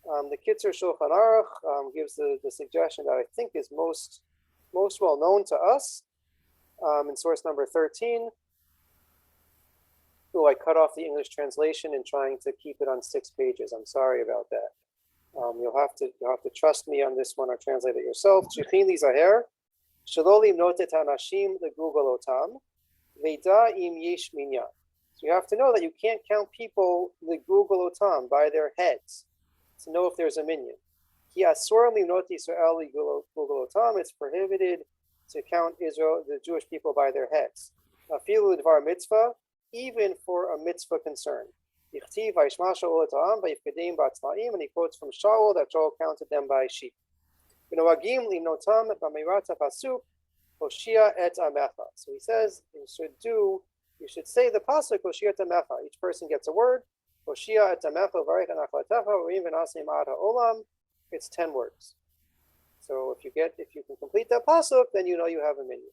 The Kitzur Shulchan Aruch gives the suggestion that I think is most well known to us in source number 13. Oh, I cut off the English translation in trying to keep it on 6 pages. I'm sorry about that. You'll have to trust me on this one or translate it yourself. Shichin li zaher. Shalolim notet anashim legugalotam, veida im yesh minyan. So you have to know that you can't count people legugalotam by their heads to know if there's a minyan. Ki asur limnot Yisrael legugalotam. It's prohibited to count Israel, the Jewish people, by their heads. Afilu dvar mitzvah, even for a mitzvah concern. Yichtiv vayishma Shaul et ha'am vayifkedim b'atzma'im, and he quotes from Shaul that Shaul counted them by sheep. So he says you should say the pasuk Hoshia et amecha. Each person gets a word. Hoshia et amecha v'arech anachalatecha v'rim v'nasim ad ha'olam. It's 10 words. So if you can complete that pasuk, then you know you have a minyan.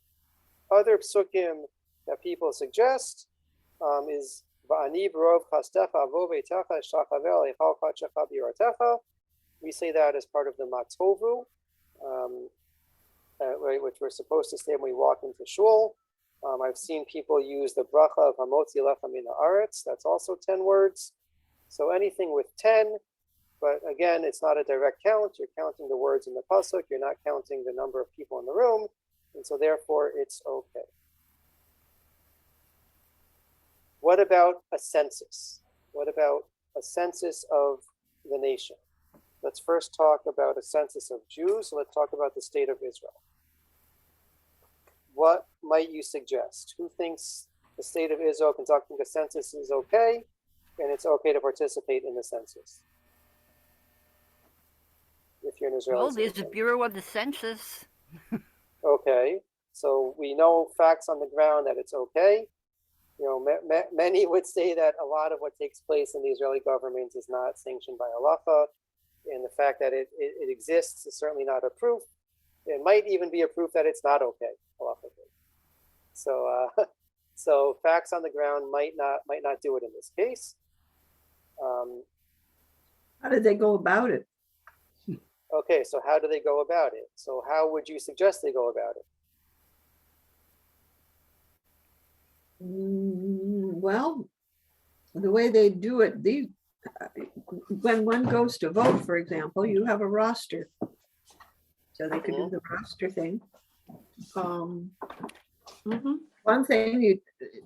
Other psukim that people suggest is va'ani b'rov chastecha avo ve'techa shachavel echal kachecha b'yiratecha. We say that as part of the matovu. Right, which we're supposed to say when we walk into shul. I've seen people use the bracha of Hamotzi Lechem Min Haaretz. That's also 10 words. So anything with 10, but again, it's not a direct count. You're counting the words in the pasuk. You're not counting the number of people in the room, and so therefore it's okay. What about a census? What about a census of the nation? Let's first talk about a census of Jews. Let's talk about the state of Israel. What might you suggest? Who thinks the state of Israel conducting a census is okay, and it's okay to participate in the census? If you're an Israeli Well, there's citizen. a Bureau of the Census. Okay, so we know facts on the ground that it's okay. You know, many would say that a lot of what takes place in the Israeli government is not sanctioned by halacha. And the fact that it exists is certainly not a proof. It might even be a proof that it's not okay, halachically. So facts on the ground might not do it in this case. How did they go about it? Okay, so how do they go about it? So how would you suggest they go about it? Well, the way they do it, when one goes to vote, for example, you have a roster. So they could do the roster thing.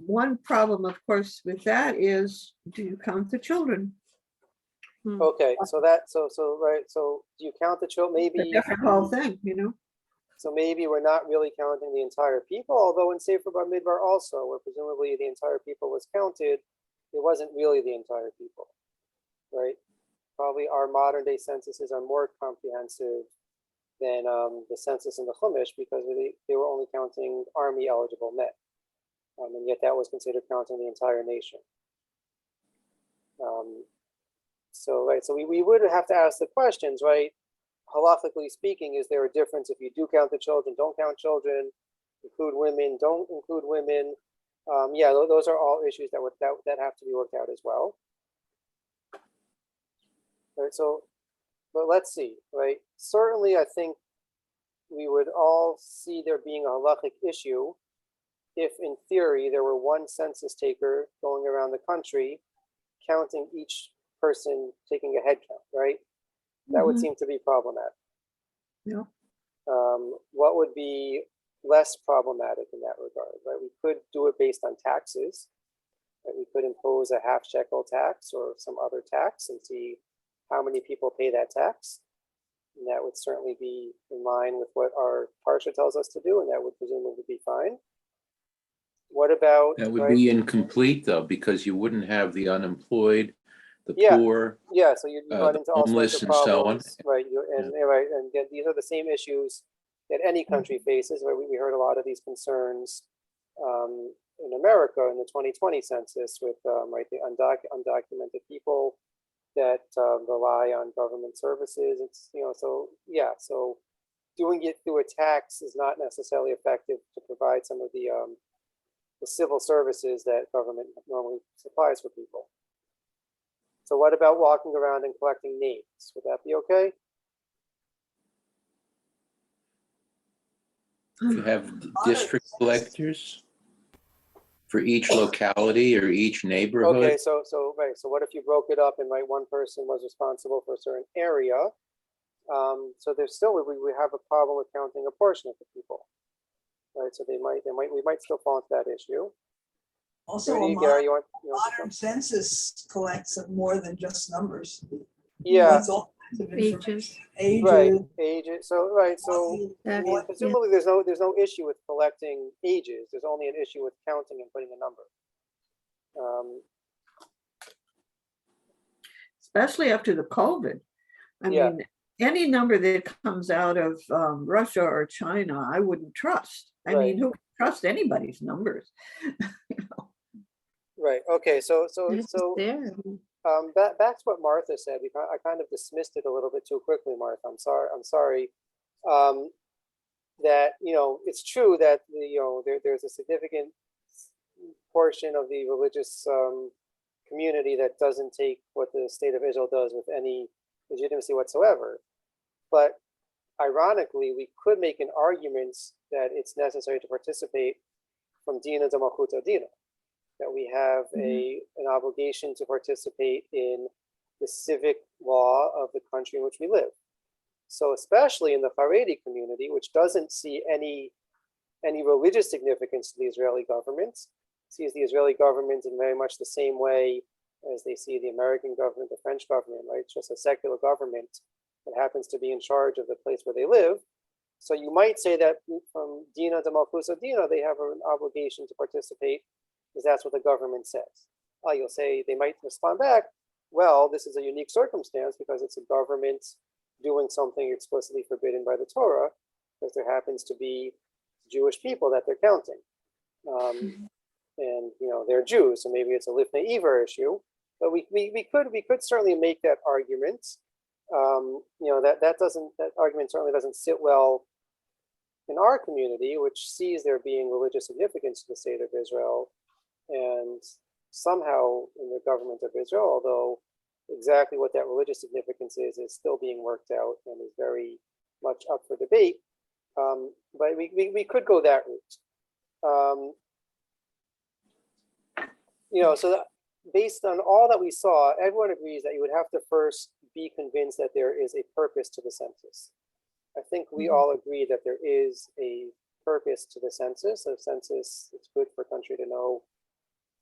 One problem, of course, with that is, do you count the children? Okay, so right. So do you count the children? It's a different whole thing, you know. So maybe we're not really counting the entire people, although in Sefer Bamidbar also, where presumably the entire people was counted, it wasn't really the entire people, right? probably our modern day censuses are more comprehensive than the census in the Chumash because they were only counting army eligible men. And yet that was considered counting the entire nation. So we would have to ask the questions, right? Halakhically speaking, is there a difference if you do count the children, don't count children, include women, don't include women? Yeah, those are all issues that have to be worked out as well. Right, so, but let's see, right? Certainly, I think we would all see there being a halachic issue if, in theory, there were one census taker going around the country counting each person taking a head count, right? That would seem to be problematic. Yeah. What would be less problematic in that regard, right? We could do it based on taxes. Right? We could impose a half shekel tax or some other tax and see how many people pay that tax. And that would certainly be in line with what our Parsha tells us to do, and that would presumably be fine. What about— That would be incomplete though, because you wouldn't have the unemployed, the Yeah. poor, Yeah, so you run the into all sorts homeless of and so on. problems, right? Right, and again, these are the same issues that any country faces. Right, we heard a lot of these concerns in America in the 2020 census with right the undocumented people that rely on government services. It's so yeah, so doing it through a tax is not necessarily effective to provide some of the civil services that government normally supplies for people. So what about walking around and collecting names? Would that be okay? If you have district collectors for each locality or each neighborhood. Okay, so right. So what if you broke it up and right, one person was responsible for a certain area? So there's still we have a problem with counting a portion of the people, right? So we might still fall into that issue. Also, Judy, a Gary, you want modern census collects more than just numbers. Yeah, It's all kinds of Ages. information. Ages. right. Ages. So right. So Yeah. presumably there's no issue with collecting ages. There's only an issue with counting and putting a number. Especially after the COVID. I Yeah. mean, any number that comes out of Russia or China, I wouldn't trust. I Right. mean, who can trust anybody's numbers? Right. Okay. So It's there. back to what Martha said. I kind of dismissed it a little bit too quickly, Martha. I'm sorry. That it's true that there's a significant portion of the religious community that doesn't take what the state of Israel does with any legitimacy whatsoever. But ironically, we could make an argument that it's necessary to participate from Dina to Malchuta Dina, that we have an obligation to participate in the civic law of the country in which we live. So especially in the Haredi community, which doesn't see any religious significance to the Israeli government, sees the Israeli government in very much the same way as they see the American government, the French government, right? It's just a secular government that happens to be in charge of the place where they live. So you might say that from Dina to Malchuta Dina, they have an obligation to participate because that's what the government says. You'll say, they might respond back, well, this is a unique circumstance because it's a government doing something explicitly forbidden by the Torah, because there happens to be Jewish people that they're counting. And they're Jews, so maybe it's a Lifnei Iver issue. But we could certainly make that argument. That argument certainly doesn't sit well in our community, which sees there being religious significance to the state of Israel, and somehow in the government of Israel, although exactly what that religious significance is still being worked out and is very much up for debate. But we could go that route. So that based on all that we saw, everyone agrees that you would have to first be convinced that there is a purpose to the census. I think we all agree that there is a purpose to the census. A census, it's good for a country to know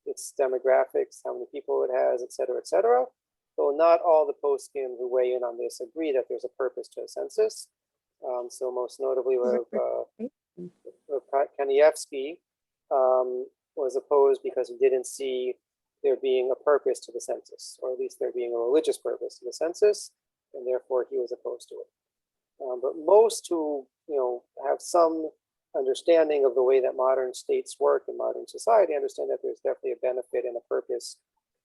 its demographics, how many people it has, et cetera, et cetera. Though not all the poskim who weigh in on this agree that there's a purpose to a census. So most notably, Kanievsky was opposed because he didn't see there being a purpose to the census, or at least there being a religious purpose to the census, and therefore he was opposed to it. But most who, have some understanding of the way that modern states work in modern society understand that there's definitely a benefit and a purpose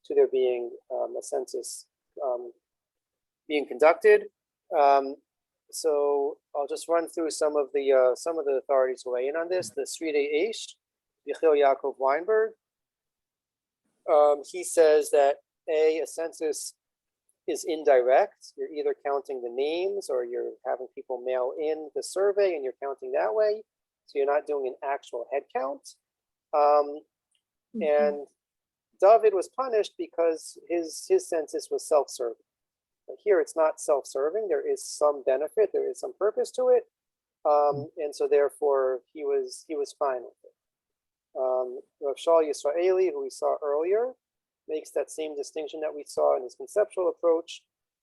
to there being a census being conducted. So I'll just run through some of the authorities who weigh in on this. The Sridei Eish, Yechiel Yaakov Weinberg, he says that a census is indirect. You're either counting the names or you're having people mail in the survey and you're counting that way. So you're not doing an actual head count. And David was punished because his census was self-serving. But here it's not self-serving. There is some benefit. There is some purpose to it. And so therefore he was fine with it. Rav Shaul Yisraeli, who we saw earlier, makes that same distinction that we saw in his conceptual approach,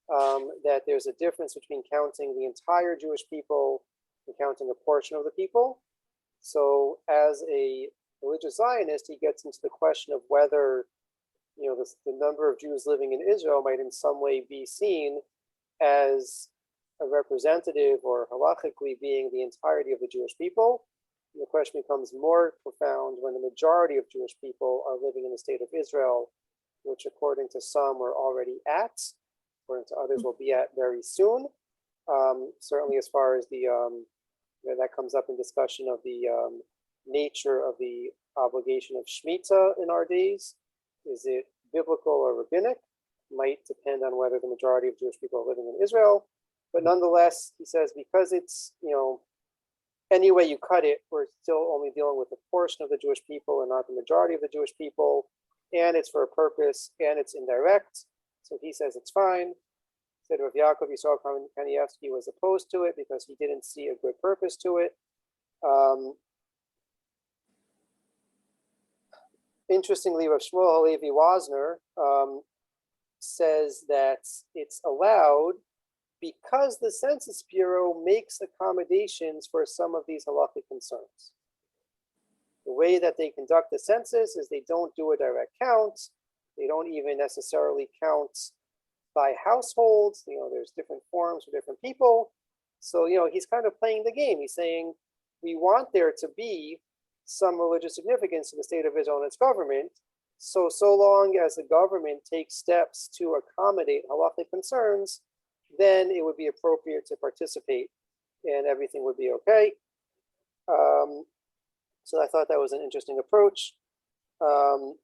that there's a difference between counting the entire Jewish people and counting a portion of the people. So as a religious Zionist, he gets into the question of whether, the number of Jews living in Israel might in some way be seen as a representative or halachically being the entirety of the Jewish people. And the question becomes more profound when the majority of Jewish people are living in the state of Israel, which according to some we're already at, according to others will be at very soon. Certainly as far as that comes up in discussion of the nature of the obligation of Shemitah in our days. Is it biblical or rabbinic? Might depend on whether the majority of Jewish people are living in Israel. But nonetheless, he says, because it's, any way you cut it, we're still only dealing with a portion of the Jewish people and not the majority of the Jewish people. And it's for a purpose and it's indirect. So he says it's fine. Said Rav Yaakov Yisrael Kanievsky was opposed to it because he didn't see a good purpose to it. Interestingly, Rav Shmuel Halevi Wozner says that it's allowed because the Census Bureau makes accommodations for some of these halachic concerns. The way that they conduct the census is they don't do a direct count. They don't even necessarily count by households. There's different forms for different people. So, he's kind of playing the game. He's saying, we want there to be some religious significance to the state of Israel and its government. So long as the government takes steps to accommodate halachic concerns, then it would be appropriate to participate and everything would be okay. So I thought that was an interesting approach. The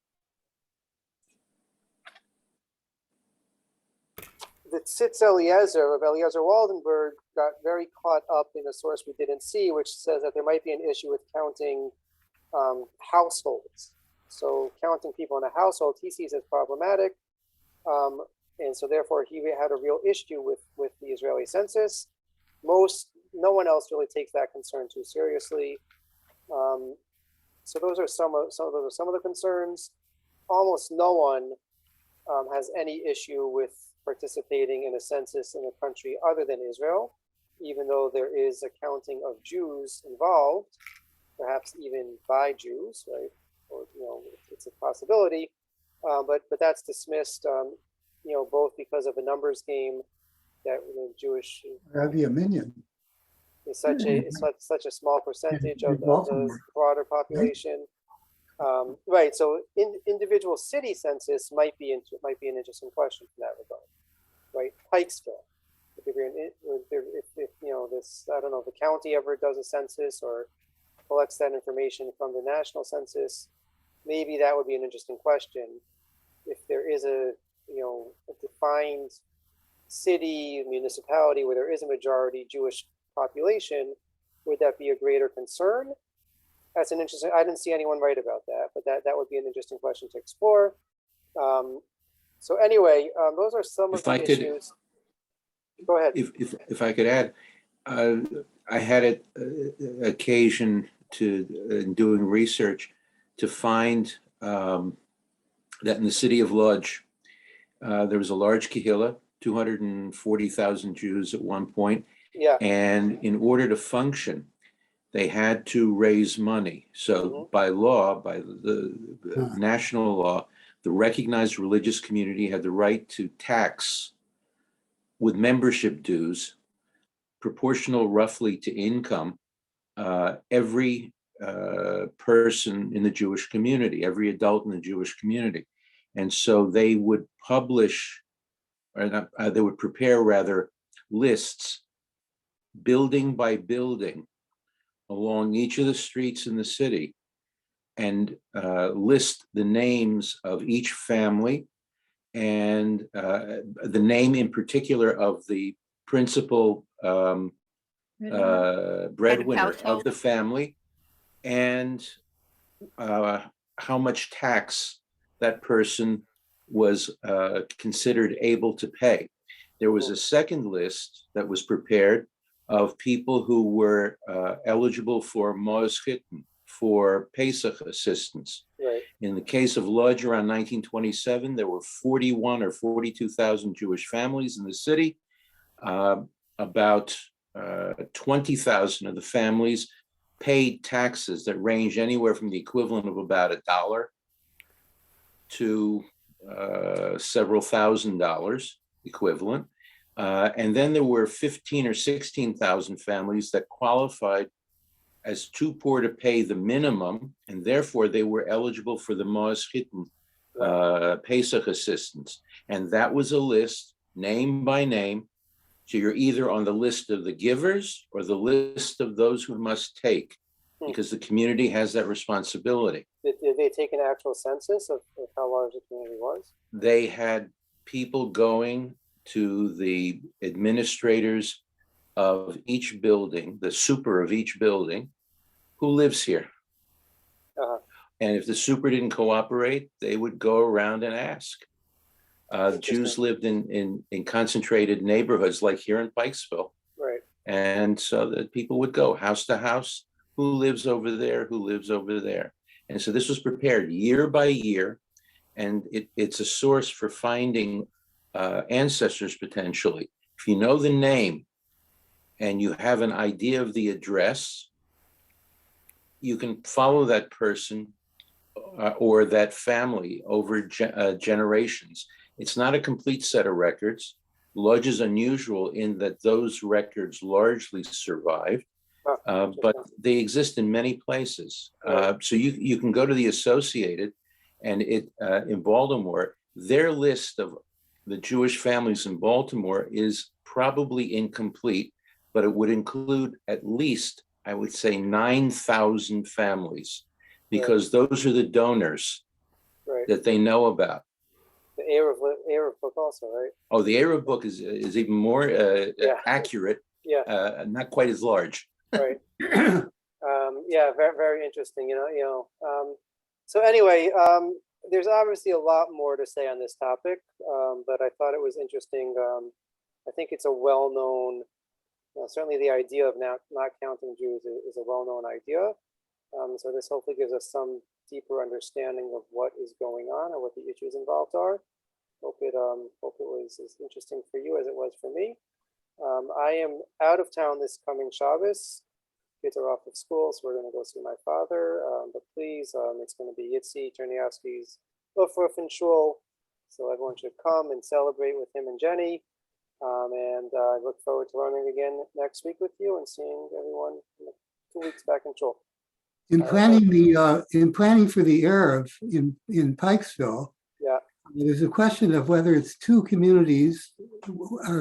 Tzitz Eliezer of Eliezer Waldenberg got very caught up in a source we didn't see, which says that there might be an issue with counting households. So counting people in a household, he sees as problematic. And so therefore he had a real issue with the Israeli census. No one else really takes that concern too seriously. So those are some of the concerns. Almost no one has any issue with participating in a census in a country other than Israel, even though there is a counting of Jews involved, perhaps even by Jews, right? Or it's a possibility, but that's dismissed, both because of a numbers game that Jewish That'd be a minion. is such a small percentage of the broader population. Right. So individual city census might be an interesting question in that regard. Right. Pikesville. If this, I don't know, if the county ever does a census or collects that information from the national census, maybe that would be an interesting question. If there is a defined city, municipality where there is a majority Jewish population, would that be a greater concern? That's an interesting, I didn't see anyone write about that, but that would be an interesting question to explore. So anyway, those are some of the issues. Go ahead. If I could add, I had occasion to, in doing research, to find that in the city of Lodz, there was a large kehillah, 240,000 Jews at one point. Yeah. And in order to function, they had to raise money. So by law, by the national law, the recognized religious community had the right to tax with membership dues proportional roughly to income every person in the Jewish community, every adult in the Jewish community. And so they would publish, or not, they would prepare rather lists building by building along each of the streets in the city and list the names of each family and the name in particular of the principal breadwinner of household. the family and how much tax that person was considered able to pay. There was a second list that was prepared of people who were eligible for Mos Chitin, for Pesach assistance. Right. In the case of Lodz around 1927, there were 41 or 42,000 Jewish families in the city. About 20,000 of the families paid taxes that range anywhere from the equivalent of about $1 to several $1,000s equivalent. And then there were 15 or 16,000 families that qualified as too poor to pay the minimum, and therefore they were eligible for the Mos Chitin Pesach assistance. And that was a list, name by name. So you're either on the list of the givers or the list of those who must take, because the community has that responsibility. Did they take an actual census of how large the community was? They had people going to the administrators of each building, the super of each building, who lives here. And if the super didn't cooperate, they would go around and ask. Jews lived in concentrated neighborhoods like here in Pikesville. Right. And so that people would go house to house, who lives over there, who lives over there. And so this was prepared year by year. And it's a source for finding ancestors potentially. If you know the name and you have an idea of the address, you can follow that person or that family over generations. It's not a complete set of records. Lodz is unusual in that those records largely survived, but they exist in many places. So you can go to the Associated, and in Baltimore, their list of the Jewish families in Baltimore is probably incomplete, but it would include at least, I would say, 9,000 families, because those are the donors that they know about. The Arab book also, right? Oh, the Arab book is even more accurate. Yeah. Not quite as large. Right. Yeah, very, very interesting. So anyway, there's obviously a lot more to say on this topic, but I thought it was interesting. I think it's a well-known, certainly the idea of not counting Jews is a well-known idea. So this hopefully gives us some deeper understanding of what is going on and what the issues involved are. Hope it was as interesting for you as it was for me. I am out of town this coming Shabbos. Kids are off of school, so we're going to go see my father. But please, it's going to be Yitzi Cherniavsky's Ufruf Shul, so everyone should come and celebrate with him and Jenny. And I look forward to learning again next week with you and seeing everyone in 2 weeks back in Shul. In planning for the Arab in Pikesville, Yeah. there's a question of whether it's two communities or